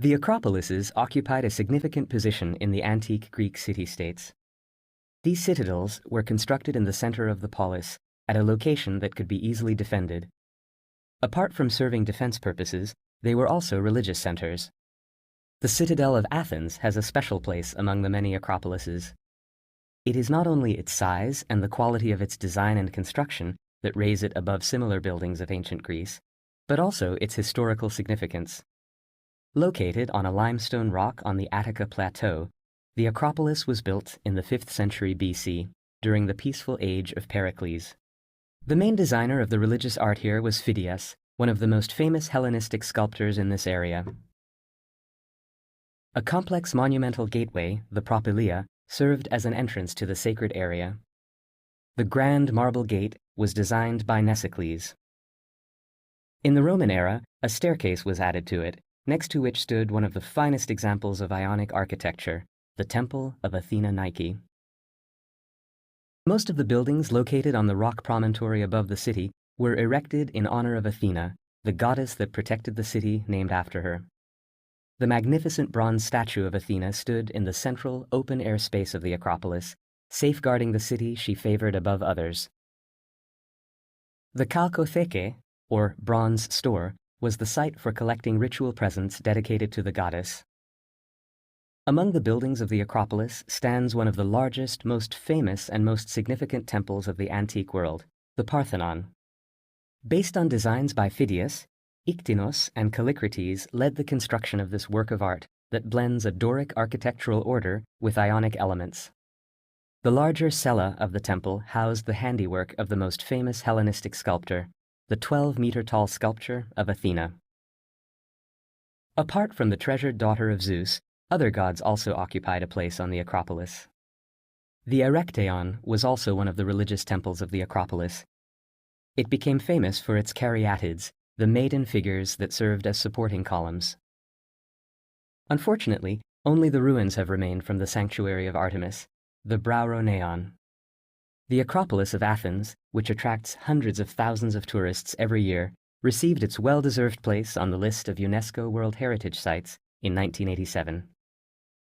The Acropolises occupied a significant position in the antique Greek city-states. These citadels were constructed in the center of the polis, at a location that could be easily defended. Apart from serving defense purposes, they were also religious centers. The citadel of Athens has a special place among the many Acropolises. It is not only its size and the quality of its design and construction that raise it above similar buildings of ancient Greece, but also its historical significance. Located on a limestone rock on the Attica Plateau, the Acropolis was built in the 5th century BC, during the peaceful age of Pericles. The main designer of the religious art here was Phidias, one of the most famous Hellenistic sculptors in this area. A complex monumental gateway, the propylaea, served as an entrance to the sacred area. The grand marble gate was designed by Nesicles. In the Roman era, a staircase was added to it, next to which stood one of the finest examples of Ionic architecture, the Temple of Athena Nike. Most of the buildings located on the rock promontory above the city were erected in honor of Athena, the goddess that protected the city named after her. The magnificent bronze statue of Athena stood in the central, open-air space of the Acropolis, safeguarding the city she favored above others. The Chalcotheke, or bronze store, was the site for collecting ritual presents dedicated to the goddess. Among the buildings of the Acropolis stands one of the largest, most famous, and most significant temples of the antique world, the Parthenon. Based on designs by Phidias, Ictinus and Callicrates led the construction of this work of art that blends a Doric architectural order with Ionic elements. The larger cella of the temple housed the handiwork of the most famous Hellenistic sculptor, the 12-meter-tall sculpture of Athena. Apart from the treasured daughter of Zeus, other gods also occupied a place on the Acropolis. The Erechtheion was also one of the religious temples of the Acropolis. It became famous for its caryatids, the maiden figures that served as supporting columns. Unfortunately, only the ruins have remained from the sanctuary of Artemis, the Brauroneon. The Acropolis of Athens, which attracts hundreds of thousands of tourists every year, received its well-deserved place on the list of UNESCO World Heritage Sites in 1987.